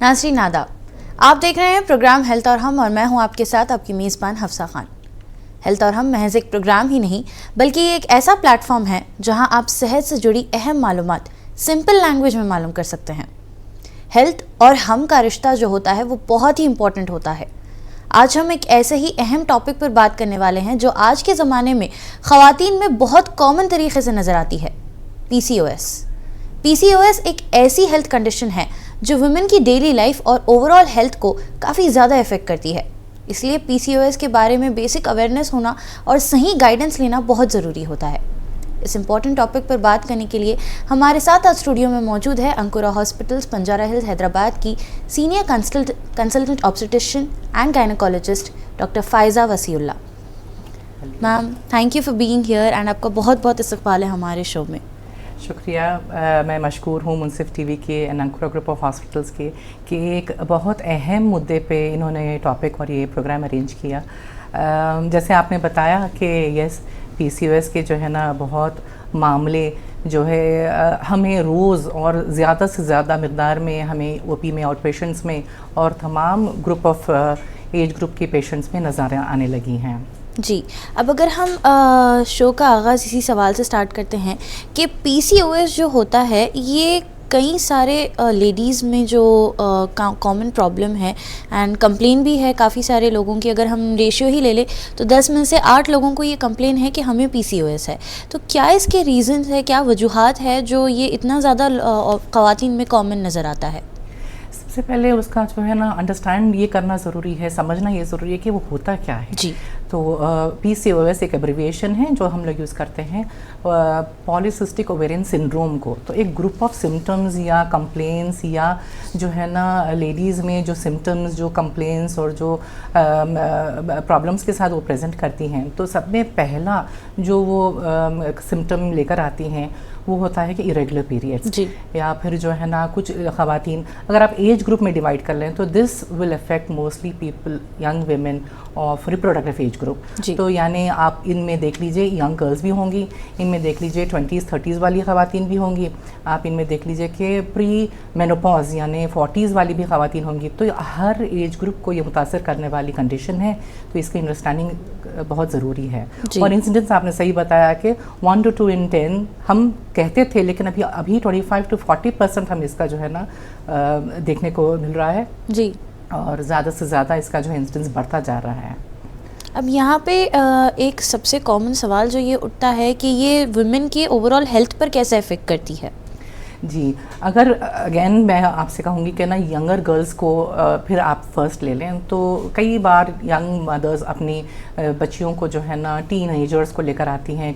नाज़रीन आदाब, आप देख रहे हैं प्रोग्राम हेल्थ और हम, और मैं हूं आपके साथ आपकी मेज़बान हफ्सा खान। हेल्थ और हम महज एक प्रोग्राम ही नहीं बल्कि ये एक ऐसा प्लेटफॉर्म है जहां आप सेहत से जुड़ी अहम मालूमात सिंपल लैंग्वेज में मालूम कर सकते हैं। हेल्थ और हम का रिश्ता जो होता है वो बहुत ही इंपॉर्टेंट होता है। आज हम एक ऐसे ही अहम टॉपिक पर बात करने वाले हैं जो आज के ज़माने में ख़वातीन में बहुत कॉमन तरीके से नज़र आती है, PCOS। PCOS एक ऐसी हेल्थ कंडीशन है जो वुमेन की डेली लाइफ और ओवरऑल हेल्थ को काफ़ी ज़्यादा इफेक्ट करती है। इसलिए PCOS के बारे में बेसिक अवेयरनेस होना और सही गाइडेंस लेना बहुत ज़रूरी होता है। इस इम्पॉर्टेंट टॉपिक पर बात करने के लिए हमारे साथ आज स्टूडियो में मौजूद है अंकुरा हॉस्पिटल्स बंजारा हिल्स हैदराबाद की senior consultant obstetrician and gynaecologist doctor Faiza Wasiullah. Ma'am, thank you for being here and आपका बहुत बहुत इस्तक़बाल है हमारे शो में। शुक्रिया। मैं मशकूर हूँ मुनसिफ टीवी के एंड अंकुरा ग्रुप ऑफ हॉस्पिटल्स के कि एक बहुत अहम मुद्दे पे इन्होंने टॉपिक और ये प्रोग्राम अरेंज किया। जैसे आपने बताया कि यस, PCOS के जो है ना बहुत मामले जो है हमें रोज़ और ज़्यादा से ज़्यादा मकदार में हमें OP में, आउट पेशेंट्स में और तमाम ग्रुप ऑफ एज ग्रुप के पेशेंट्स में नज़र आने लगी हैं। जी, अब अगर हम शो का आगाज़ इसी सवाल से स्टार्ट करते हैं कि PCOS जो होता है ये कई सारे लेडीज़ में जो कॉमन प्रॉब्लम है एंड कंप्लेन भी है काफ़ी सारे लोगों की। अगर हम रेशियो ही ले लें तो 10 में से 8 लोगों को ये कंप्लेन है कि हमें PCOS है। तो क्या इसके रीज़न्स है, क्या वजूहात है जो ये इतना ज़्यादा ख़वातीन में कॉमन नज़र आता है? सबसे पहले उसका जो है ना अंडरस्टैंड ये करना ज़रूरी है, समझना ये ज़रूरी है कि वो होता क्या है। जी, तो PCOS एक एब्रिविएशन है जो हम लोग यूज़ करते हैं पॉलीसिस्टिक ओवेरियन सिंड्रोम को। तो एक ग्रुप ऑफ सिम्टम्स या कंप्लेंट्स या जो है ना लेडीज़ में जो सिम्टम्स, जो कंप्लेंट्स और जो प्रॉब्लम्स के साथ वो प्रेजेंट करती हैं, तो सब में पहला जो वो सिम्टम लेकर आती हैं वो होता है कि इरेगुलर पीरियड्स, या फिर जो है ना कुछ ख़वातीन, अगर आप एज ग्रुप में डिवाइड कर लें तो this will affect mostly people, young women of reproductive age group. तो यानी आप इनमें देख लीजिए यंग गर्ल्स भी होंगी, इनमें देख लीजिए 20s 30s वाली ख़वातीन भी होंगी, आप इनमें देख लीजिए कि प्री मेनोपॉज यानी 40s वाली भी ख़वातीन होंगी। तो हर एज ग्रुप को ये मुतासर करने वाली कंडीशन है, तो इसकी अंडरस्टैंडिंग बहुत ज़रूरी है। और इंसिडेंट्स आपने सही बताया कि 1 to 2 in 10 हम कहते थे, लेकिन अभी 25 to 40% हम इसका जो है ना देखने को मिल रहा है जी, और ज़्यादा से ज़्यादा इसका जो है इंसिडेंस बढ़ता जा रहा है। अब यहाँ पे एक सबसे कॉमन सवाल जो ये उठता है कि ये वुमेन के ओवरऑल हेल्थ पर कैसे इफ़ेक्ट करती है? जी, अगर अगेन मैं आपसे कहूँगी कि ना यंगर गर्ल्स को फिर आप फर्स्ट ले लें, तो कई बार यंग मदर्स अपनी बच्चियों को जो है ना टीनेजर्स को लेकर आती हैं।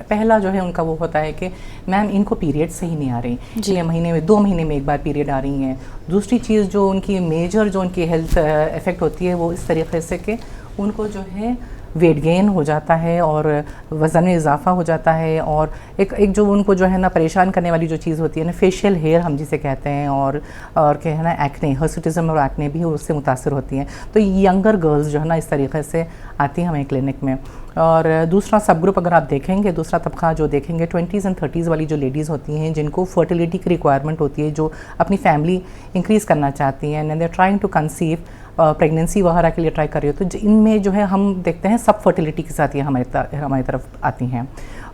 पहला जो है उनका वो होता है कि मैम इनको पीरियड सही नहीं आ रही, 6 महीने में 2 महीने में एक बार पीरियड आ रही हैं। दूसरी चीज़ जो उनकी मेजर जो उनकी हेल्थ इफ़ेक्ट होती है वो इस तरीके से कि उनको जो है वेट गेन हो जाता है और वज़न में इजाफा हो जाता है, और एक जो उनको जो है ना परेशान करने वाली जो चीज़ होती है ना फेशियल हेयर हम जिसे कहते हैं, और क्या है ना एक्ने, हर्सुटिज्म और एक्ने भी उससे मुतासर होती हैं। तो यंगर गर्ल्स जो है ना इस तरीके से आती हैं हमें क्लिनिक में। और दूसरा सब ग्रुप अगर आप देखेंगे, दूसरा तबका जो देखेंगे 20s and 30s वाली जो लेडीज़ होती हैं जिनको फर्टिलिटी की रिक्वायरमेंट होती है, जो अपनी फैमिली इंक्रीज़ करना चाहती हैं and they are trying to conceive, pregnancy वगैरह के लिए ट्राई कर रही हो, तो इनमें जो है हम देखते हैं सब फर्टिलिटी के साथ ये हमारी तरफ आती हैं।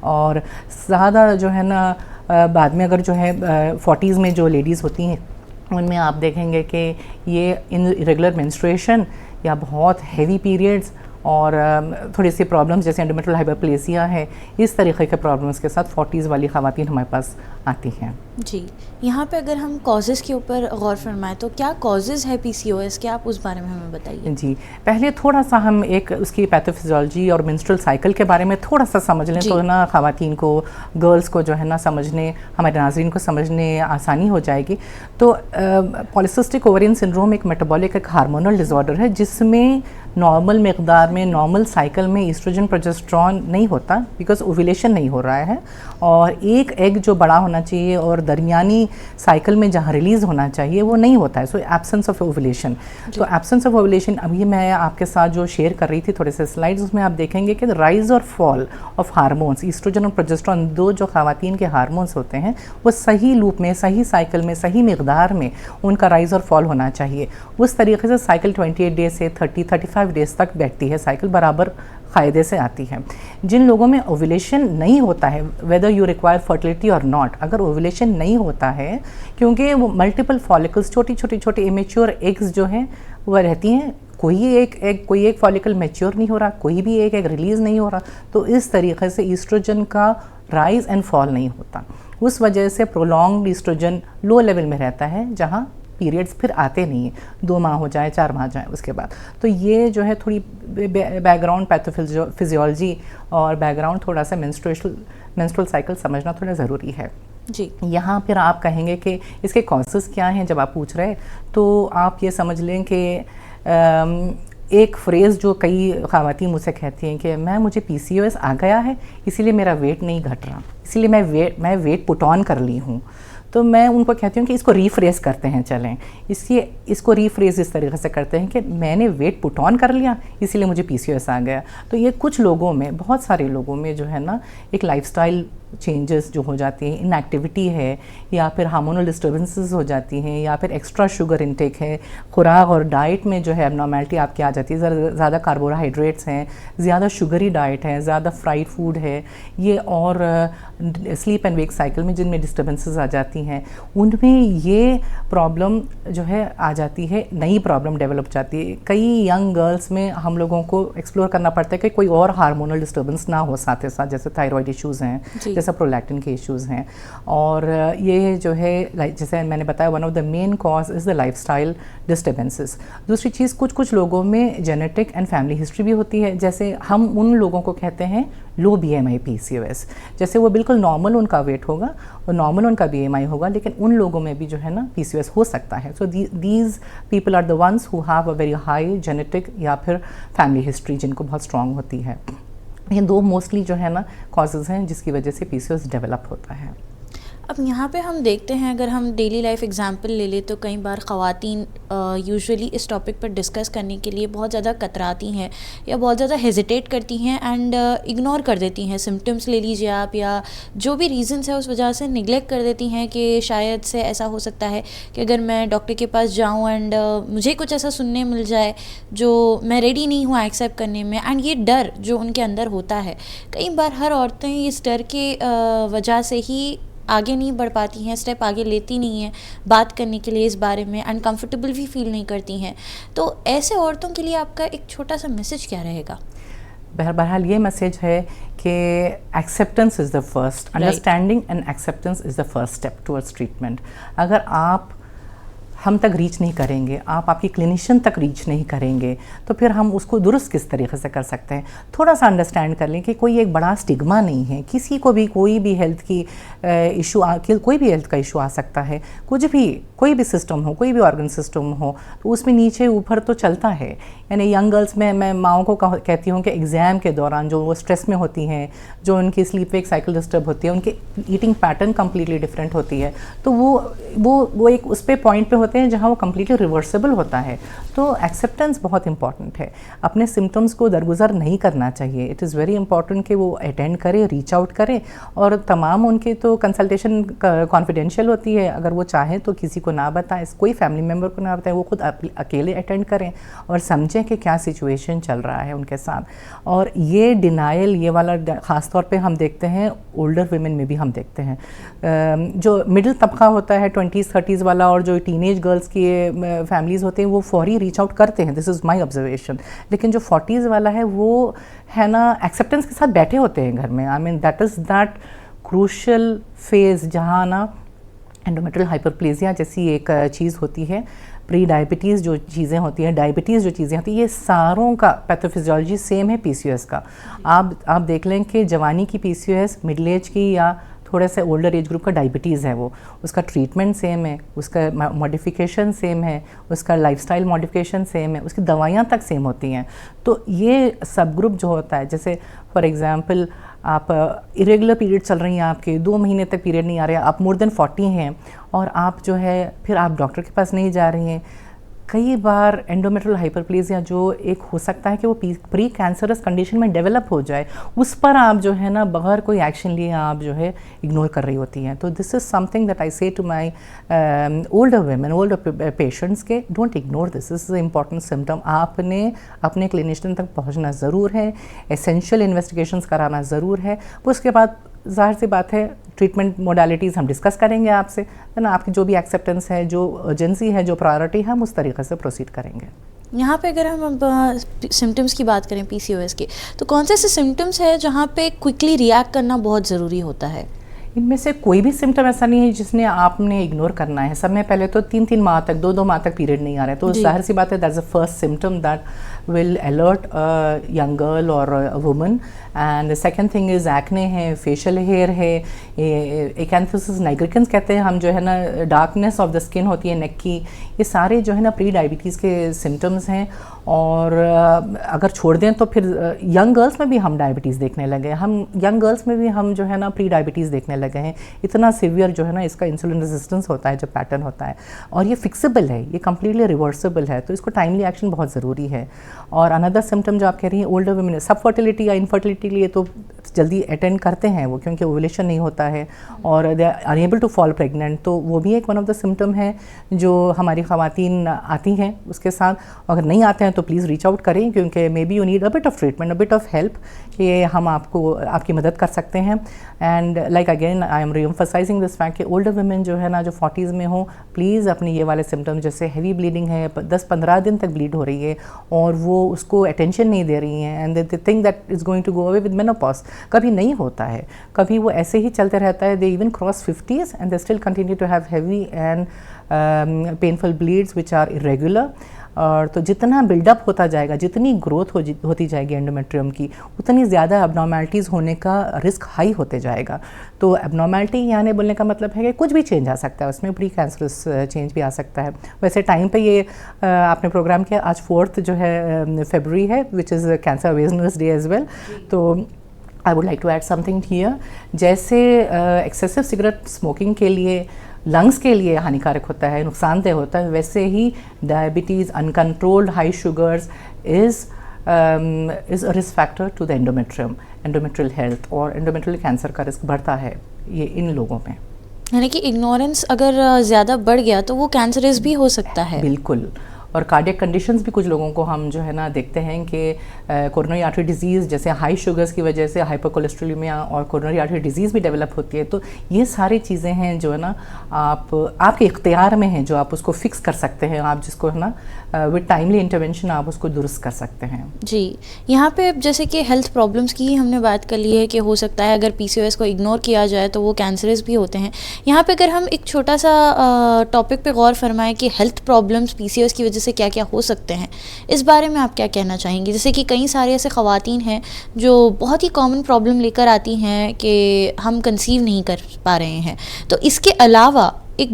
और ज़्यादा जो है ना बाद में अगर जो है 40s में जो लेडीज़ होती हैं उनमें आप देखेंगे कि ये इरेगुलर मेंस्ट्रुएशन या बहुत हैवी पीरियड्स और थोड़ी सी प्रॉब्लम्स जैसे एंडोमेट्रियल हाइपरप्लेसिया है, इस तरीके के प्रॉब्लम्स के साथ 40s वाली ख़वातीन हमारे पास आती हैं। जी, यहाँ पे अगर हम कॉजेज़ के ऊपर गौर फरमाएं तो क्या कॉजेज़ है PCOS के, आप उस बारे में हमें बताइए। जी, पहले थोड़ा सा हम एक उसकी पैथोफिजियोलॉजी और मेंस्ट्रुअल साइकिल के बारे में थोड़ा सा समझ लें तो ना ख़वातीन को, गर्ल्स को जो है ना समझने, हमारे नाज़रीन को समझने आसानी हो जाएगी। तो पॉलीसिस्टिक ओवेरियन सिंड्रोम एक मेटाबॉलिक, एक हार्मोनल डिसऑर्डर है जिसमें नॉर्मल मकदार में, नॉर्मल साइकिल में ईस्ट्रोजन प्रोजेस्टेरॉन नहीं होता, बिकॉज ओव्यूलेशन नहीं हो रहा है, और एक एग जो बड़ा होना चाहिए और दरमियानी साइकिल में जहाँ रिलीज़ होना चाहिए वो नहीं होता है। सो एब्सेंस ऑफ ओव्यूलेशन। तो एब्सेंस ऑफ ओव्यूलेशन, अभी मैं आपके साथ जो शेयर कर रही थी थोड़े से स्लाइड्स, उसमें आप देखेंगे कि राइज और फॉल ऑफ हार्मोन्स, ईस्ट्रोजन और प्रोजेस्टेरॉन, दो जो खवातीन के हार्मोन्स होते हैं, वो सही लूप में, सही साइकिल में, सही मकदार में उनका राइज और फॉल होना चाहिए। उस तरीके से साइकिल 28 डेज से 30-35 डेज तक बैठती है, साइकिल बराबर फ़ायदे से आती है। जिन लोगों में ओव्यूलेशन नहीं होता है, वेदर यू रिक्वायर फर्टिलिटी और नॉट, अगर ओव्यूलेशन नहीं होता है, क्योंकि वो मल्टीपल फॉलिकल्स, छोटी इमेच्योर एग्स जो हैं वह रहती हैं, कोई एक फॉलिकल मैच्योर नहीं हो रहा, कोई भी एक रिलीज़ नहीं हो रहा, तो इस तरीके से ईस्ट्रोजन का राइज एंड फॉल नहीं होता। उस वजह से प्रोलॉन्ग्ड ईस्ट्रोजन लो लेवल में रहता है, जहाँ पीरियड्स फिर आते नहीं हैं, 2 माह हो जाए, 4 माह जाए उसके बाद। तो ये जो है थोड़ी बैकग्राउंड पैथोफिजियोलॉजी और बैकग्राउंड थोड़ा सा मेंस्ट्रुअल साइकिल समझना थोड़ा ज़रूरी है जी। यहाँ फिर आप कहेंगे कि इसके कॉजेज़ क्या हैं, जब आप पूछ रहे हैं तो आप ये समझ लें कि एक फ्रेज़ जो कई ख़वातीन मुझसे कहती हैं कि मुझे PCOS आ गया है, इसीलिए मेरा वेट नहीं घट रहा, इसीलिए मैं वेट पुट ऑन कर ली हूँ। तो मैं उनको कहती हूँ कि इसको रीफ्रेज़ करते हैं, चलें इसको रीफ्रेज़ इस तरीके से करते हैं कि मैंने वेट पुट ऑन कर लिया, इसीलिए मुझे PCOS आ गया। तो ये कुछ लोगों में, बहुत सारे लोगों में जो है ना, एक लाइफस्टाइल चेंजेस जो हो जाती हैं, इनएक्टिविटी है, या फिर हार्मोनल डिस्टर्बेंसेस हो जाती हैं, या फिर एक्स्ट्रा शुगर इंटेक है, खुराक और डाइट में जो है एबनॉर्मेलिटी आपकी आ जाती है, ज़्यादा कार्बोहाइड्रेट्स हैं, ज़्यादा शुगरी डाइट है, ज़्यादा फ्राइड फूड है, ये और स्लीप एंड वेक साइकिल में जिनमें डिस्टर्बेंसेस आ जाती हैं, उनमें ये प्रॉब्लम जो है आ जाती है, नई प्रॉब्लम डेवलप जाती है। कई यंग गर्ल्स में हम लोगों को एक्सप्लोर करना पड़ता है कि कोई और हार्मोनल डिस्टर्बेंस ना हो साथ ही साथ, जैसे थायराइड इश्यूज़ हैं, जैसा प्रोलैक्टिन के इश्यूज़ हैं, और ये जो है जैसे मैंने बताया, one of the main cause is the lifestyle disturbances. दूसरी चीज़, कुछ लोगों में जेनेटिक एंड फैमिली हिस्ट्री भी होती है, जैसे हम उन लोगों को कहते हैं लो BMI PCOS, जैसे वो बिल्कुल नॉर्मल उनका वेट होगा और नॉर्मल उनका BMI होगा, लेकिन उन लोगों में भी जो है ना PCOS हो सकता है। So these people are the ones who have a very high genetic या फिर फैमिली हिस्ट्री जिनको बहुत स्ट्रॉन्ग होती है। ये 2 मोस्टली जो है ना कॉजेज़ हैं जिसकी वजह से PCOS डेवलप होता है। अब यहाँ पे हम देखते हैं, अगर हम डेली लाइफ एग्जांपल ले लें तो कई बार ख़वातीन यूजुअली इस टॉपिक पर डिस्कस करने के लिए बहुत ज़्यादा कतराती हैं या बहुत ज़्यादा हेजिटेट करती हैं एंड इग्नोर कर देती हैं। सिम्टम्स ले लीजिए आप, या जो भी रीज़न्स है उस वजह से निगलेक्ट कर देती हैं कि शायद से ऐसा हो सकता है कि अगर मैं डॉक्टर के पास जाऊँ एंड मुझे कुछ ऐसा सुनने मिल जाए जो मैं रेडी नहीं हूँ एक्सेप्ट करने में, एंड ये डर जो उनके अंदर होता है, कई बार हर औरतें इस डर के वजह से ही आगे नहीं बढ़ पाती हैं, स्टेप आगे लेती नहीं हैं बात करने के लिए इस बारे में, अनकंफर्टेबल भी फील नहीं करती हैं। तो ऐसे औरतों के लिए आपका एक छोटा सा मैसेज क्या रहेगा? बहरहाल ये मैसेज है कि acceptance is the first, understanding and acceptance is the first step towards treatment. अगर आप हम तक रीच नहीं करेंगे, आप आपकी क्लिनिशियन तक रीच नहीं करेंगे, तो फिर हम उसको दुरुस्त किस तरीके से कर सकते हैं। थोड़ा सा अंडरस्टैंड कर लें कि कोई एक बड़ा स्टिग्मा नहीं है, किसी को भी कोई भी हेल्थ की कोई भी हेल्थ का इशू आ सकता है, कोई भी सिस्टम हो, कोई भी ऑर्गन सिस्टम हो, तो उसमें नीचे ऊपर तो चलता है। यानी यंग गर्ल्स में मैं माओं को कहती हूँ कि एग्ज़ाम के दौरान जो वो स्ट्रेस में होती हैं, जो उनकी स्लीप वेक साइकिल डिस्टर्ब होती है, उनकी ईटिंग पैटर्न कम्प्लीटली डिफरेंट होती है, तो वो एक उस पे पॉइंट पे होते हैं जहाँ वो कम्प्लीटली रिवर्सिबल होता है। तो एक्सेप्टेंस बहुत इंपॉर्टेंट है, अपने सिम्टम्स को दरगुजर नहीं करना चाहिए। इट इज़ वेरी इंपॉर्टेंट कि वो अटेंड करे, रीच आउट करे, और तमाम उनके तो कंसल्टेशन कॉन्फिडेंशियल होती है, अगर वो चाहें तो किसी को ना बताएं, कोई फैमिली मेम्बर को ना बताएं, वो खुद अकेले अटेंड करें और समझें कि क्या सिचुएशन चल रहा है उनके साथ। और ये डिनाइल, ये वाला ख़ास तौर पे हम देखते हैं ओल्डर वुमेन में भी हम देखते हैं। जो मिडिल तबका होता है 20s-30s वाला, और जो टीनेज गर्ल्स की फैमिलीज़ होते हैं, वो फौरी रीच आउट करते हैं, दिस इज़ माई ऑब्जर्वेशन। लेकिन जो 40s वाला है वो है ना एक्सेप्टेंस के साथ बैठे होते हैं घर में। I mean that is that crucial phase जहाँ ना एंडोमेट्रियल हाइपरप्लेजिया जैसी एक चीज़ होती है, प्री डायबिटीज़ जो चीज़ें होती हैं, डायबिटीज़ जो चीज़ें होती हैं, ये सारों का पैथोफिजियोलॉजी सेम है PCOS का। आप देख लें कि जवानी की PCOS, मिडिल एज की या थोड़े से ओल्डर एज ग्रुप का डायबिटीज़ है, वो उसका ट्रीटमेंट सेम है, उसका मॉडिफिकेशन सेम है, उसका लाइफस्टाइल मॉडिफिकेशन सेम है, उसकी दवाइयाँ तक सेम होती हैं। तो ये सब ग्रुप जो होता है, जैसे फॉर एग्ज़ाम्पल आप इरेगुलर पीरियड चल रही हैं, आपके 2 महीने तक पीरियड नहीं आ रहे, आप मोर देन 40 हैं और आप जो है फिर आप डॉक्टर के पास नहीं जा रही हैं। कई बार एंडोमेट्रियल हाइपरप्लेजिया जो एक हो सकता है कि वो प्री कैंसरस कंडीशन में डेवलप हो जाए, उस पर आप जो है ना बगैर कोई एक्शन लिए आप जो है इग्नोर कर रही होती हैं। तो this is something that I say to my older women, older patients के, don't ignore this is important symptom. आपने अपने क्लिनिशियन तक पहुंचना ज़रूर है, एसेंशियल इन्वेस्टिगेशंस कराना ज़रूर है। उसके बाद ज़ाहिर सी बात है ट्रीटमेंट मोडालिटीज़ हम डिस्कस करेंगे आपसे, है ना, आपकी जो भी एक्सेप्टेंस है, जो अर्जेंसी है, जो प्रायोरिटी है, हम उस तरीके से प्रोसीड करेंगे। यहाँ पे अगर हम सिम्टम्स की बात करें PCOS के, तो कौन से ऐसे सिम्टम्स है जहाँ पे क्विकली रिएक्ट करना बहुत ज़रूरी होता है? इनमें से कोई भी सिम्टम ऐसा नहीं है जिसने आपने इग्नोर करना है। सब में पहले तो 3-3 माह तक, 2-2 माह तक पीरियड नहीं आ रहा है, तो जाहिर सी बात है that's the first symptom that will alert a young girl or a woman. And the second thing is acne है, facial hair है, acanthosis nigricans कहते हैं हम, जो है ना डार्कनेस ऑफ द स्किन होती है नेक की, ये सारे जो है ना प्री डायबिटीज़ के सिम्टम्स हैं। और अगर छोड़ दें तो फिर यंग गर्ल्स में भी हम डायबिटीज़ देखने लगे हैं, हम यंग गर्ल्स में भी हम जो है ना प्री डायबिटीज़ देखने लगे हैं। इतना सीवियर जो है ना इसका इंसुलिन रेजिस्टेंस होता है, जो पैटर्न होता है, और ये फिक्सेबल है, ये कम्प्लीटली रिवर्सिबल है, तो इसको टाइमली एक्शन बहुत ज़रूरी है। और अनदर सिम्टम जो आप कह रही हैं ओल्डर वुमेन, सब फर्टिलिटी या इनफर्टिलिटी के लिए तो जल्दी अटेंड करते हैं वो, क्योंकि ओवुलेशन नहीं होता है और they are unable to fall pregnant, तो वो भी एक वन ऑफ द सिम्टम है जो हमारी ख़वातीन आती हैं उसके साथ। अगर नहीं आते हैं तो प्लीज़ रीच आउट करें, क्योंकि maybe you need a bit of treatment, a bit of help, कि हम आपको आपकी मदद कर सकते हैं। And like again I am reemphasizing this fact कि ओल्डर वुमेन जो है ना, जो 40s में हो, प्लीज़ अपने ये वाले सिम्टम, जैसे हैवी ब्लीडिंग है, 10-15 दिन तक ब्लीड हो रही है और वो उसको अटेंशन नहीं दे रही हैं, and they think that is going to go away with menopause, कभी नहीं होता है, कभी वो ऐसे ही चलते रहता है। They even cross 50s and they still continue to have heavy and painful bleeds which are irregular. और तो जितना बिल्डअप होता जाएगा, जितनी ग्रोथ होती जाएगी एंडोमेट्रियम की, उतनी ज़्यादा एबनॉर्मैलिटीज़ होने का रिस्क हाई होते जाएगा। तो एबनॉर्मैलिटी आने बोलने का मतलब है कि कुछ भी चेंज आ सकता है उसमें, प्री कैंसरस चेंज भी आ सकता है। वैसे टाइम पे ये आपने प्रोग्राम किया, आज 4 जो है फरवरी है, which is cancer awareness day as well. तो I would like to add something here, जैसे एक्सेसिव सिगरेट स्मोकिंग के लिए लंग्स के लिए हानिकारक होता है, नुकसानदेह होता है, वैसे ही diabetes, uncontrolled high sugars is a risk factor to the endometrial health, और एंडोमेट्रियल कैंसर का रिस्क बढ़ता है ये इन लोगों में। यानी कि इग्नोरेंस अगर ज़्यादा बढ़ गया तो वो कैंसरस भी हो सकता है। बिल्कुल। और कार्डियक कंडीशंस भी कुछ लोगों को हम जो है ना देखते हैं कि कोरोनरी आर्टरी डिजीज़, जैसे हाई शुगर्स की वजह से हाइपरकोलेस्ट्रोलेमिया और कोरोनरी आर्टरी डिजीज़ भी डेवलप होती है। तो ये सारी चीज़ें हैं जो है ना आपके इख्तियार में हैं, जो आप उसको फिक्स कर सकते हैं, आप जिसको है ना विद टाइमली इंटरवेंशन आप उसको दुरुस्त कर सकते हैं। जी, यहाँ पे जैसे कि हेल्थ प्रॉब्लम्स की हमने बात कर ली है कि हो सकता है अगर PCOS को इग्नोर किया जाए तो वो कैंसरस भी होते हैं। यहाँ पे अगर हम एक छोटा सा टॉपिक पे गौर फरमाएं कि हेल्थ प्रॉब्लम्स PCOS की वजह से क्या क्या हो सकते हैं, इस बारे में आप क्या कहना चाहेंगे? जैसे कि कई सारे ऐसे ख़वातीन हैं जो बहुत ही कॉमन प्रॉब्लम लेकर आती हैं कि हम कंसीव नहीं कर पा रहे हैं, तो इसके अलावा एक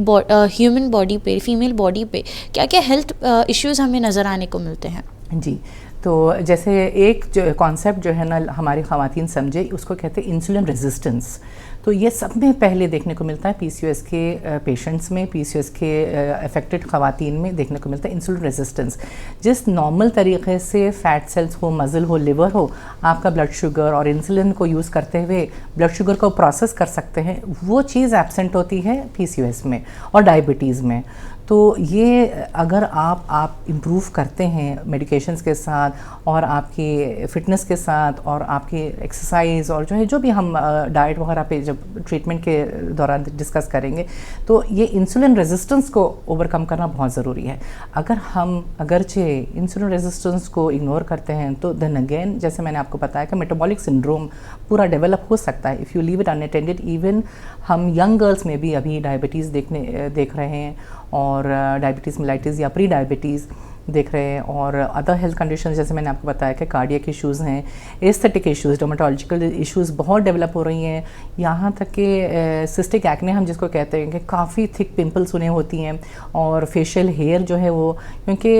ह्यूमन बॉडी पे, फीमेल बॉडी पे क्या क्या हेल्थ इश्यूज़ हमें नज़र आने को मिलते हैं? जी, तो जैसे एक जो कॉन्सेप्ट जो है ना हमारी ख़वातीन समझे, उसको कहते हैं इंसुलिन रेजिस्टेंस। तो ये सब में पहले देखने को मिलता है PCOS के पेशेंट्स में, PCOS के अफेक्टेड ख़वातीन में देखने को मिलता है इंसुलिन रेजिस्टेंस। जिस नॉर्मल तरीके से फ़ैट सेल्स हो, मज़ल हो, लिवर हो, आपका ब्लड शुगर और इंसुलिन को यूज़ करते हुए ब्लड शुगर को प्रोसेस कर सकते हैं, वो चीज़ एब्सेंट होती है PCOS में और डायबिटीज़ में। तो ये अगर आप इम्प्रूव करते हैं मेडिकेशंस के साथ और आपकी फ़िटनेस के साथ और आपकी एक्सरसाइज और जो भी हम डाइट वगैरह पे जब ट्रीटमेंट के दौरान डिस्कस करेंगे, तो ये इंसुलिन रेजिस्टेंस को ओवरकम करना बहुत ज़रूरी है। अगर हम अगरचे इंसुलिन रेजिस्टेंस को इग्नोर करते हैं तो देन अगेन, जैसे मैंने आपको बताया कि मेटाबॉलिक सिंड्रोम पूरा डेवलप हो सकता है if you leave it unattended. Even हम यंग गर्ल्स में भी अभी डायबिटीज़ देख रहे हैं, और डायबिटीज़ मेलाइटिस या प्री डायबिटीज़, देख रहे हैं, और अदर हेल्थ कंडीशंस जैसे मैंने आपको बताया कि कार्डियक इश्यूज़ हैं, एस्थेटिक इश्यूज़, डर्मेटोलॉजिकल इश्यूज़ बहुत डेवलप हो रही हैं, यहाँ तक कि सिस्टिक एक्ने हम जिसको कहते हैं कि काफ़ी थिक पिंपल्स उन्हें होती हैं, और फेशियल हेयर जो है वो, क्योंकि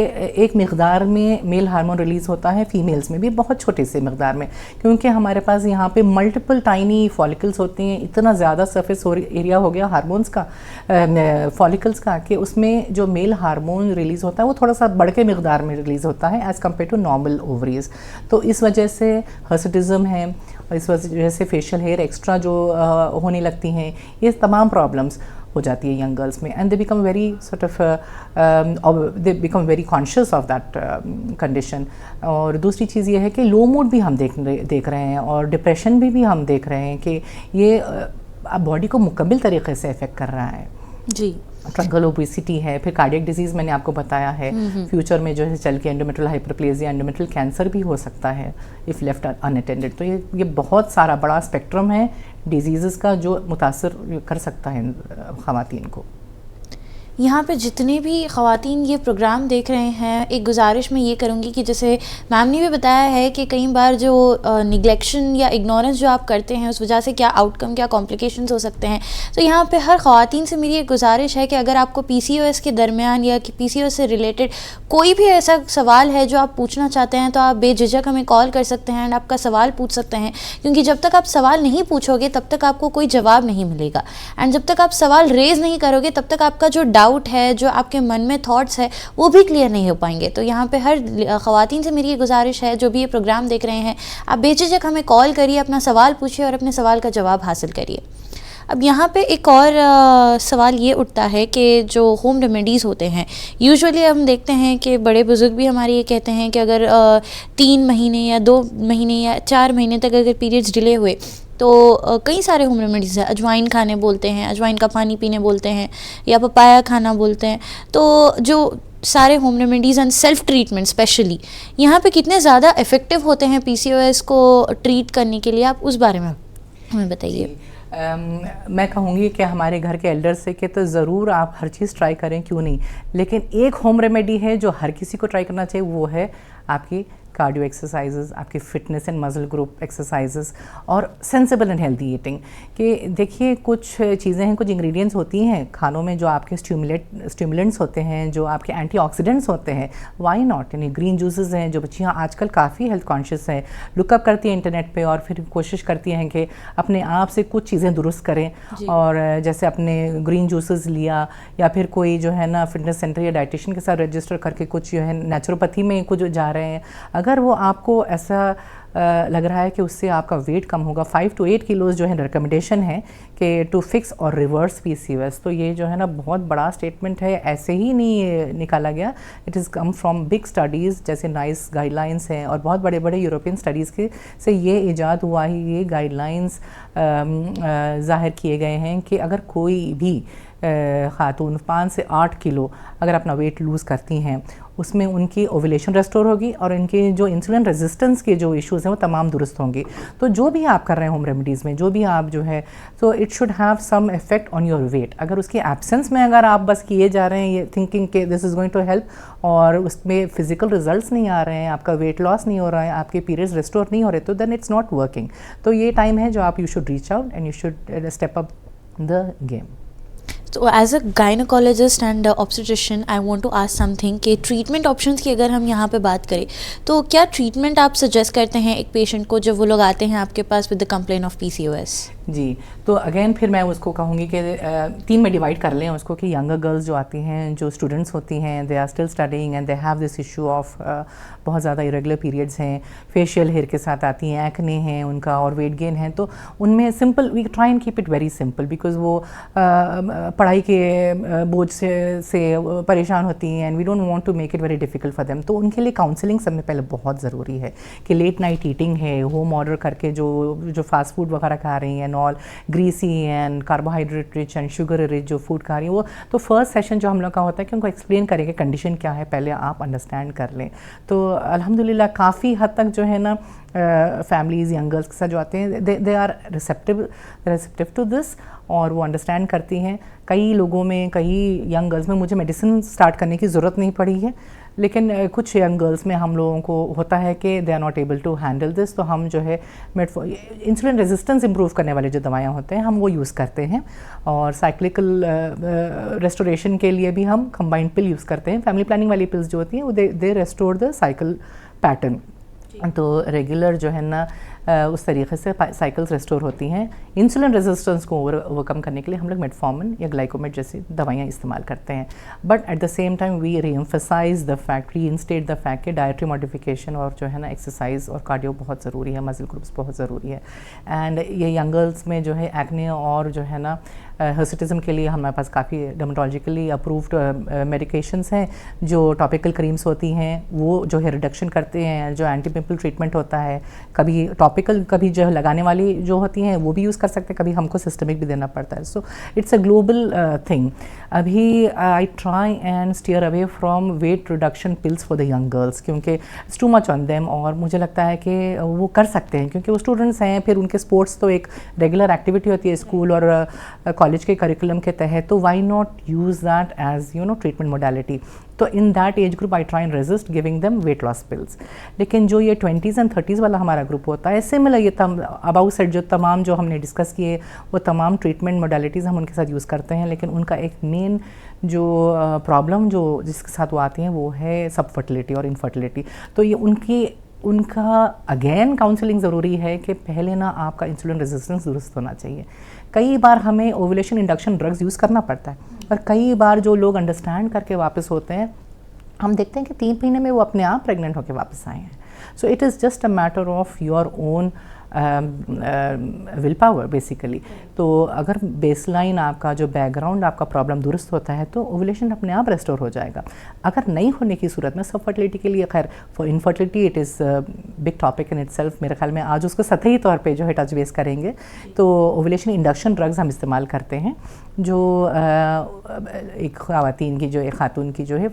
एक मकदार में मेल हार्मोन रिलीज़ होता है, फीमेल्स में भी बहुत छोटे से मकदार में, क्योंकि हमारे पास यहाँ पे मल्टीपल टाइनी फॉलिकल्स होते हैं, इतना ज़्यादा सरफेस एरिया हो गया हार्मोन्स का, फॉलिकल्स का, कि उसमें जो मेल हार्मोन रिलीज़ होता है वो थोड़ा सा बढ़ के मकदार में रिलीज़ होता है as compare to normal ovaries. तो इस वजह से हर्सिटिज़म है, और इस वजह से फेशियल हेयर एक्स्ट्रा जो होने लगती हैं, ये तमाम प्रॉब्लम्स हो जाती है यंग गर्ल्स में, and they become very sort of they become very conscious of that condition. और दूसरी चीज़ ये है कि लो मूड भी हम देख रहे हैं, और डिप्रेशन भी हम देख रहे हैं कि ये बॉडी को मुकम्मल तरीके से इफ़ेक्ट कर रहा है जी। ट्रंकल ओबेसिटी है, फिर कार्डियक डिजीज़ मैंने आपको बताया है, फ्यूचर में जो है चल के एंडोमेट्रियल हाइपरप्लेजिया, एंडोमेट्रियल कैंसर भी हो सकता है इफ़ लेफ्ट अनअटेंडेड। तो ये बहुत सारा बड़ा स्पेक्ट्रम है डिजीज़ का जो मुतासर कर सकता है ख़वातीन को। यहाँ पे जितने भी ख़वातीन ये प्रोग्राम देख रहे हैं, एक गुजारिश मैं ये करूँगी कि जैसे मैम ने भी बताया है कि कई बार जो निगलेक्शन या इग्नोरेंस जो आप करते हैं उस वजह से क्या आउटकम, क्या कॉम्प्लिकेशंस हो सकते हैं। तो यहाँ पे हर ख़वातीन से मेरी एक गुजारिश है कि अगर आपको PCOS के दरमियान या कि PCOS से रिलेटेड कोई भी ऐसा सवाल है जो आप पूछना चाहते हैं, तो आप बेझिझक हमें कॉल कर सकते हैं एंड आपका सवाल पूछ सकते हैं, क्योंकि जब तक आप सवाल नहीं पूछोगे तब तक आपको कोई जवाब नहीं मिलेगा, एंड जब तक आप सवाल रेज़ नहीं करोगे तब तक आपका जो डाउट है, जो आपके मन में थॉट्स है, वो भी क्लियर नहीं हो पाएंगे। तो यहाँ पे हर ख़वातीन से मेरी ये गुजारिश है जो भी ये प्रोग्राम देख रहे हैं, आप बेझिझक हमें कॉल करिए, अपना सवाल पूछिए और अपने सवाल का जवाब हासिल करिए। अब यहाँ पे एक और सवाल ये उठता है कि जो होम रेमेडीज़ होते हैं, यूजुअली हम देखते हैं कि बड़े बुज़ुर्ग भी हमारे ये कहते हैं कि अगर 3 महीने या 2 महीने या 4 महीने तक अगर पीरियड्स डिले हुए तो कई सारे होम रेमेडीज़ हैं। अजवाइन खाने बोलते हैं, अजवाइन का पानी पीने बोलते हैं, या पपाया खाना बोलते हैं। तो जो सारे home remedies and self treatment specially यहाँ पे कितने ज़्यादा इफ़ेक्टिव होते हैं PCOS को ट्रीट करने के लिए, आप उस बारे में हमें बताइए। मैं कहूँगी कि हमारे घर के एल्डर्स से कि तो ज़रूर आप हर चीज़ ट्राई करें, क्यों नहीं, लेकिन एक होम रेमेडी है जो हर किसी को ट्राई करना चाहिए, वो है आपकी कार्डियो एक्सरसाइजेज, आपकी fitness and muscle group exercises, और सेंसिबल एंड हेल्दी ईटिंग। कि देखिए कुछ चीज़ें हैं, कुछ इंग्रेडिएंट्स होती हैं खानों में जो आपके स्टिमुलेंट्स होते हैं, जो आपके एंटीऑक्सीडेंट्स होते हैं, वाई नॉट। यानी ग्रीन जूसेस हैं, जो बच्चियाँ आजकल काफ़ी हेल्थ कॉन्शियस हैं, लुकअप करती हैं इंटरनेट पे और फिर कोशिश करती हैं कि अपने आप से कुछ चीज़ें दुरुस्त करें, और जैसे अपने ग्रीन जूसेस लिया, या फिर कोई जो है ना फिटनेस सेंटर या डाइटिशियन के साथ रजिस्टर करके कुछ जो है नेचुरोपैथी में कुछ जा रहे हैं। अगर वो आपको ऐसा लग रहा है कि उससे आपका वेट कम होगा, 5 to 8 किलोज़ जो है रिकमेंडेशन है कि टू फिक्स और रिवर्स PCOS, तो ये जो है ना बहुत बड़ा स्टेटमेंट है, ऐसे ही नहीं निकाला गया। It is come from big studies, जैसे नाइस गाइडलाइंस हैं, और बहुत बड़े बड़े यूरोपियन स्टडीज़ के से ये ईजाद हुआ ही, ये गाइडलाइंस ज़ाहिर किए गए हैं कि अगर कोई भी ख़ातून 5 से 8 किलो अगर अपना वेट लूज़ करती हैं, उसमें उनकी ओवुलेशन रेस्टोर होगी, और इनके जो इंसुलिन रेजिस्टेंस के जो इश्यूज़ हैं वो तमाम दुरुस्त होंगे। तो जो भी आप कर रहे हैं होम रेमेडीज़ में, जो भी आप जो है, तो it should have some effect on your weight. अगर उसके एब्सेंस में अगर आप बस किए जा रहे हैं ये थिंकिंग के this is going to help, और उसमें फिजिकल रिजल्ट्स नहीं आ रहे हैं, आपका वेट लॉस नहीं हो रहा है, आपके पीरियड्स रेस्टोर नहीं हो रहे, तो देन इट्स नॉट वर्किंग। तो ये टाइम है जो आप you should reach out and you should step up the game. तो as a gynaecologist and obstetrician I want to ask something कि ट्रीटमेंट ऑप्शंस की अगर हम यहाँ पे बात करें, तो क्या ट्रीटमेंट आप सजेस्ट करते हैं एक पेशेंट को जब वो लोग आते हैं आपके पास with the complain of PCOS? जी, तो अगेन फिर मैं उसको कहूँगी कि 3 में डिवाइड कर लें उसको, कि यंगर गर्ल्स जो आती हैं, जो स्टूडेंट्स होती हैं, they are still studying and they have this issue of बहुत ज़्यादा इरेगुलर पीरियड्स हैं, फेशियल हेयर के साथ आती हैं, एक्ने हैं उनका और वेट गेन है। तो उनमें simple, we try and keep it very simple, because वो पढ़ाई के बोझ से परेशान होती हैं, and we don't want to make it very difficult for them. तो उनके लिए काउंसलिंग सब में पहले बहुत ज़रूरी है, कि लेट नाइट ईटिंग है, होम ऑर्डर करके जो फास्ट फूड वगैरह खा रही हैं, all greasy and carbohydrate rich and sugar rich जो फूड खा रही है वो। तो फर्स्ट सेशन जो हम लोग का होता है कि उनको एक्सप्लेन करें कि कंडीशन क्या है, पहले आप अंडरस्टैंड कर लें। तो अल्हम्दुलिल्लाह काफ़ी हद तक जो है ना फैमिलीज़ यंगर्स के साथ जो आते हैं, they are receptive to this, और वो अंडरस्टैंड करती हैं। कई लोगों में, कई यंग गर्ल्स में मुझे मेडिसिन स्टार्ट करने की ज़रूरत नहीं पड़ी है, लेकिन कुछ यंग गर्ल्स में हम लोगों को होता है कि they are not able to handle this, तो हम जो है इंसुलिन रेजिस्टेंस इंप्रूव करने वाले जो दवाइयाँ होते हैं हम वो यूज़ करते हैं, और साइक्लिकल रेस्टोरेशन के लिए भी हम कंबाइंड पिल यूज़ करते हैं। फैमिली प्लानिंग वाली पिल्स जो होती हैं वो दे रेस्टोर द साइकिल पैटर्न, तो रेगुलर जो है ना उस तरीके से साइकिल्स रेस्टोर होती हैं। इंसुलिन रेजिस्टेंस को ओवरकम करने के लिए हम लोग मेटफॉर्मिन या ग्लाइकोमेट जैसी दवाइयाँ इस्तेमाल करते हैं, but at the same time we reemphasize the fact, reinstate the fact कि डाइटरी मॉडिफिकेशन और जो है ना एक्सरसाइज और कार्डियो बहुत ज़रूरी है, मसल ग्रुप्स बहुत ज़रूरी है। एंड ये यंग गर्ल्स में जो है एक्ने और जो है ना हिर्सुटिज्म के लिए हमारे पास काफ़ी डर्मेटोलॉजिकली अप्रूव्ड मेडिकेशंस हैं, जो टॉपिकल क्रीम्स होती हैं वो जो है रिडक्शन करते हैं, जो एंटी पिंपल ट्रीटमेंट होता है, कभी टॉपिकल कभी जो लगाने वाली जो होती हैं वो भी यूज़ कर सकते हैं, कभी हमको सिस्टमिक भी देना पड़ता है। So it's a global thing. अभी I try and steer away from weight reduction pills for the young girls, क्योंकि it's too much on them, और मुझे लगता है कि वो कर सकते हैं क्योंकि वो स्टूडेंट्स हैं, फिर उनके स्पोर्ट्स तो एक रेगुलर एक्टिविटी होती है स्कूल और कॉलेज के करिकुलम के तहत, तो why not use that as treatment modality. तो in that age group I try and resist giving them weight loss pills. लेकिन जो ये 20s एंड 30s वाला हमारा ग्रुप होता है, सिमिलर ये अबाउट सेट जो तमाम जो हमने डिस्कस किए वो तमाम ट्रीटमेंट मोडालिटीज़ हम उनके साथ यूज़ करते हैं, लेकिन उनका एक मेन जो प्रॉब्लम जो जिसके साथ वो आती हैं वो है सब फर्टिलिटी और इनफर्टिलिटी। तो ये उनका अगेन काउंसलिंग ज़रूरी है कि पहले ना आपका इंसुलिन रेजिस्टेंस दुरुस्त होना चाहिए। कई बार हमें ओवुलेशन इंडक्शन ड्रग्स यूज़ करना पड़ता है, और कई बार जो लोग अंडरस्टैंड करके वापस होते हैं हम देखते हैं कि 3 महीने में वो अपने आप प्रेग्नेंट होकर वापस आए हैं। So it is just a matter of your own will power basically. तो अगर बेसलाइन आपका जो बैकग्राउंड आपका प्रॉब्लम दुरुस्त होता है तो ओवुलेशन अपने आप रेस्टोर हो जाएगा। अगर नहीं होने की सूरत में सब फर्टिलिटी के लिए, खैर for infertility it is big topic in itself, मेरे ख्याल में आज उसको सतही तौर पे जो है टच बेस करेंगे। तो ओवुलेशन इंडक्शन ड्रग्स हम इस्तेमाल करते हैं, जो एक ख़वातीन की जो एक खातून की जो है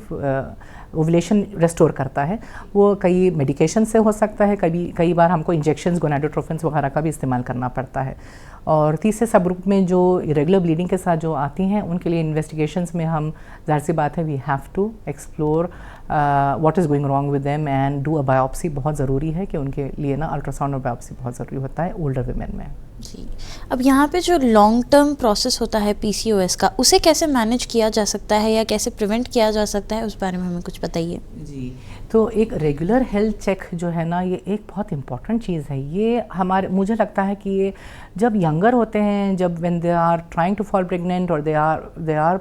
ओवुलेशन रेस्टोर करता है। वो कई मेडिकेशन से हो सकता है, कई बार हमको इंजेक्शंस गोनाडोट्रोफिन्स वगैरह का भी इस्तेमाल करना पड़ता है। और तीसरे सब ग्रुप में जो इरेगुलर ब्लीडिंग के साथ जो आती हैं उनके लिए इन्वेस्टिगेशंस में हम जाहिर सी बात है we have to explore what is going wrong with them and do a biopsy. बहुत ज़रूरी है कि उनके लिए ना अल्ट्रासाउंड और बायोप्सी बहुत ज़रूरी होता है ओल्डर वीमेन में। जी, अब यहाँ पे जो लॉन्ग टर्म प्रोसेस होता है PCOS का, उसे कैसे मैनेज किया जा सकता है या कैसे प्रिवेंट किया जा सकता है, उस बारे में हमें कुछ बताइए। जी, तो एक रेगुलर हेल्थ चेक जो है ना ये एक बहुत इंपॉर्टेंट चीज़ है। ये मुझे लगता है कि ये जब यंगर होते हैं, जब when they are trying to fall pregnant और दे आर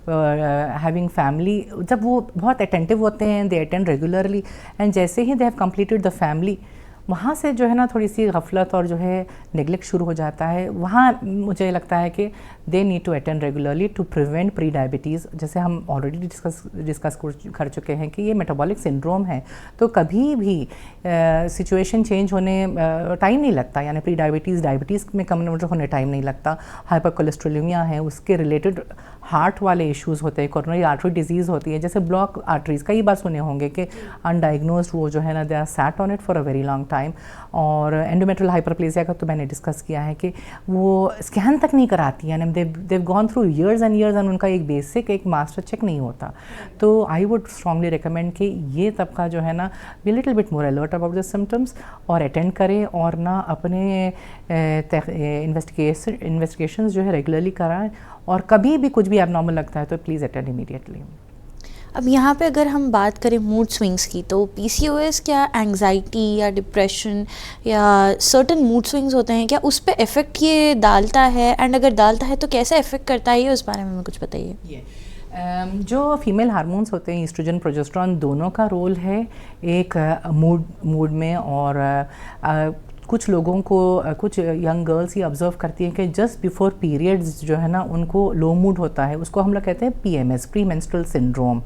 हैविंग फैमिली, जब वो बहुत अटेंटिव होते हैं, दे अटेंड रेगुलरली, एंड जैसे ही they have completed the family, वहाँ से जो है ना थोड़ी सी गफलत और जो है नेगलेक्ट शुरू हो जाता है। वहाँ मुझे लगता है कि they need to attend regularly to prevent pre diabetes. जैसे हम ऑलरेडी डिस्कस कर चुके हैं कि ये मेटाबॉलिक सिंड्रोम है, तो कभी भी सिचुएशन चेंज होने टाइम नहीं लगता, यानी प्री डायबिटीज़ में कन्वर्ट होने टाइम नहीं लगता। हाइपर कोलेस्ट्रोलेमिया है, उसके रिलेटेड हार्ट वाले इश्यूज़ होते हैं, कोरोनरी आर्टरी डिजीज़ होती है, जैसे ब्लॉक आर्टरीज़ कई बार सुने होंगे कि अनडायग्नोज्ड वो जो है ना they are sat on it for a very long time. और एंडोमेट्रियल हाइपरप्लेजिया का तो मैंने डिस्कस किया है कि वो स्कैन तक नहीं कराती, यानी they've gone through years and years and उनका एक बेसिक एक मास्टर चेक नहीं होता। तो आई वुड स्ट्रांगली रिकमेंड कि ये तबका जो है ना be little bit more alert about the symptoms और अटेंड करें, और ना अपने इन्वेस्टिगेशंस जो है रेगुलरली कराएं, और कभी भी कुछ भी एबनॉर्मल लगता है तो प्लीज़ अटेंड इमीडिएटली। अब यहाँ पे अगर हम बात करें मूड स्विंग्स की, तो PCOS क्या एंग्जाइटी या डिप्रेशन या सर्टन मूड स्विंग्स होते हैं, क्या उस पे इफ़ेक्ट ये डालता है, एंड अगर डालता है तो कैसे इफ़ेक्ट करता है, ये उस बारे में हमें कुछ बताइए। जो फीमेल हार्मोन्स होते हैं ईस्ट्रोजन प्रोजेस्टेरोन दोनों का रोल है एक मूड में, और कुछ लोगों को कुछ यंग गर्ल्स ये ऑब्जर्व करती हैं कि जस्ट बिफोर पीरियड्स जो है ना उनको लो मूड होता है, उसको हम लोग कहते हैं PMS, प्री मेंस्ट्रुअल सिंड्रोम।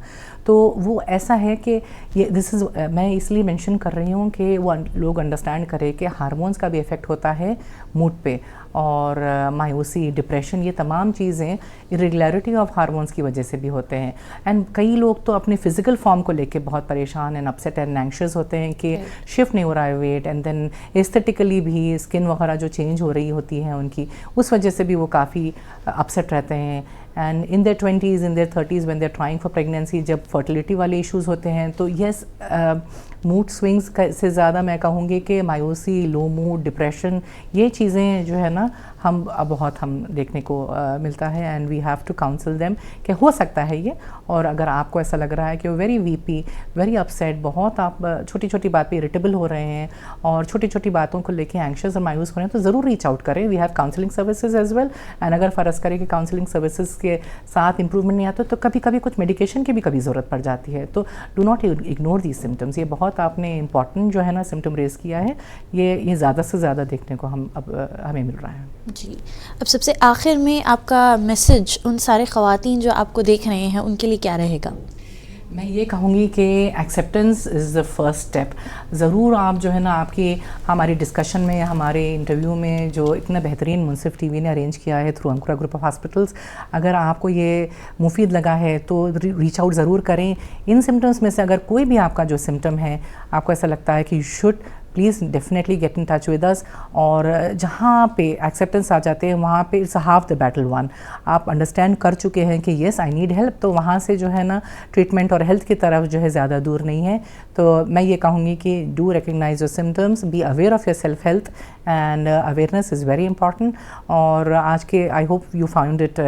तो वो ऐसा है कि ये मैं इसलिए मेंशन कर रही हूँ कि वो लोग अंडरस्टैंड करें कि हार्मोन्स का भी इफ़ेक्ट होता है मूड पे, और मायूसी, डिप्रेशन, ये तमाम चीज़ें इरेगुलरिटी ऑफ हार्मोन्स की वजह से भी होते हैं। एंड कई लोग तो अपने फिजिकल फॉर्म को लेके बहुत परेशान एंड अपसेट एंड एंग्शियस होते हैं कि शिफ्ट नहीं हो रहा है वेट, एंड देन एस्थेटिकली भी स्किन वगैरह जो चेंज हो रही होती है उनकी, उस वजह से भी वो काफ़ी अपसेट रहते हैं। And in their 20s in their 30s when they are trying for pregnancy, जब फर्टिलिटी वाले इश्यूज़ होते हैं, तो यस मूड स्विंग्स से ज़्यादा मैं कहूँगी कि मायूसी, लो मूड, डिप्रेशन, ये चीज़ें जो है ना बहुत हम देखने को मिलता है। And we have to counsel them कि हो सकता है ये। और अगर आपको ऐसा लग रहा है कि वो वेरी वीपी, वेरी अपसेट, बहुत आप छोटी छोटी बात पे इरिटेबल हो रहे हैं और छोटी छोटी बातों को लेके एंग्शियस और मायूस हो रहे हैं, तो ज़रूर रीच आउट करें। We have counselling services as well. And अगर फ़र्ज़ करें कि काउंसलिंग सर्विसेज के साथ इंप्रूवमेंट नहीं आता तो कभी कभी कुछ मेडिकेशन की भी कभी ज़रूरत पड़ जाती है। तो do not ignore these symptoms. ये बहुत आपने इंपॉर्टेंट जो है ना सिम्टम रेज़ किया है, ये ज़्यादा से ज़्यादा देखने को हमें मिल रहा है। जी, अब सबसे आखिर में आपका मैसेज उन सारे ख़वातीन जो आपको देख रहे हैं उनके लिए क्या रहेगा? मैं ये कहूँगी कि acceptance is the first step. ज़रूर आप जो है ना हमारी डिस्कशन में, हमारे इंटरव्यू में जो इतना बेहतरीन मुंसिफ टीवी ने अरेंज किया है थ्रू अंकुरा ग्रुप ऑफ हॉस्पिटल्स, अगर आपको ये मुफीद लगा है तो रीच आउट ज़रूर करें। इन सिम्टम्स में से अगर कोई भी आपका जो सिम्टम है आपको ऐसा लगता है कि you should, please definitely get in touch with us. और जहाँ पे एक्सेप्टेंस आ जाते हैं वहाँ पे it's half the battle one. आप अंडरस्टैंड कर चुके हैं कि येस आई नीड हेल्प, तो वहाँ से जो है ना ट्रीटमेंट और हेल्थ की तरफ जो है ज़्यादा दूर नहीं है। तो मैं ये कहूँगी कि do recognise your symptoms, be aware of your self health, and awareness is very important. और आज के I hope you found it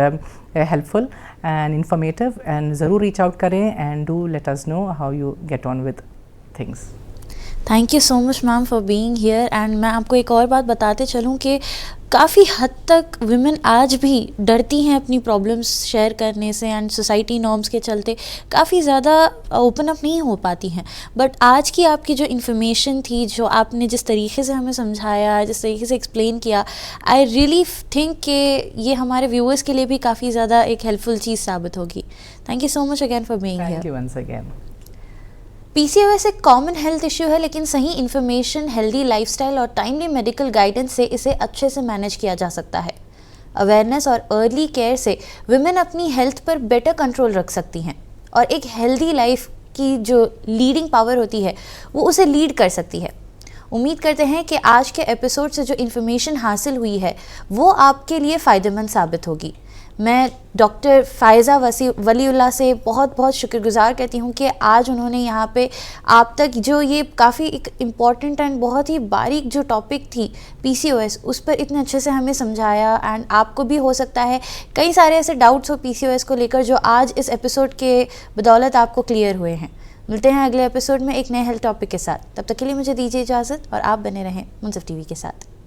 helpful and informative, and ज़रूर रीच आउट करें and do let us know how you get on with things. Thank you so much ma'am for being here. And मैं आपको एक और बात बताते चलूँ कि काफ़ी हद तक विमेन आज भी डरती हैं अपनी प्रॉब्लम्स शेयर करने से, एंड सोसाइटी नॉर्म्स के चलते काफ़ी ज़्यादा ओपन अप नहीं हो पाती हैं। बट आज की आपकी जो इन्फॉर्मेशन थी, जो आपने जिस तरीके से हमें समझाया, जिस तरीके से एक्सप्लेन किया, आई रियली थिंक कि ये हमारे व्यूअर्स के लिए भी काफ़ी ज़्यादा एक हेल्पफुल चीज़ साबित होगी। Thank you so much again for being here. Thank you once again. PCOS एक कॉमन हेल्थ इश्यू है, लेकिन सही इन्फॉर्मेशन, हेल्दी लाइफस्टाइल और टाइमली मेडिकल गाइडेंस से इसे अच्छे से मैनेज किया जा सकता है। अवेयरनेस और अर्ली केयर से विमेन अपनी हेल्थ पर बेटर कंट्रोल रख सकती हैं और एक हेल्दी लाइफ की जो लीडिंग पावर होती है वो उसे लीड कर सकती है। उम्मीद करते हैं कि आज के एपिसोड से जो इन्फॉर्मेशन हासिल हुई है वो आपके लिए फ़ायदेमंद साबित होगी। मैं डॉक्टर फ़ायज़ा वलीउल्लाह से बहुत बहुत शुक्रगुज़ार करती हूँ कि आज उन्होंने यहाँ पे आप तक जो ये काफ़ी एक इम्पॉर्टेंट एंड बहुत ही बारीक जो टॉपिक थी PCOS, उस पर इतने अच्छे से हमें समझाया। एंड आपको भी हो सकता है कई सारे ऐसे डाउट्स हो PCOS को लेकर जो आज इस एपिसोड के बदौलत आपको क्लियर हुए हैं। मिलते हैं अगले एपिसोड में एक नए हेल्थ टॉपिक के साथ। तब तक के लिए मुझे दीजिए इजाज़त और आप बने रहें मुंसिफ टीवी के साथ।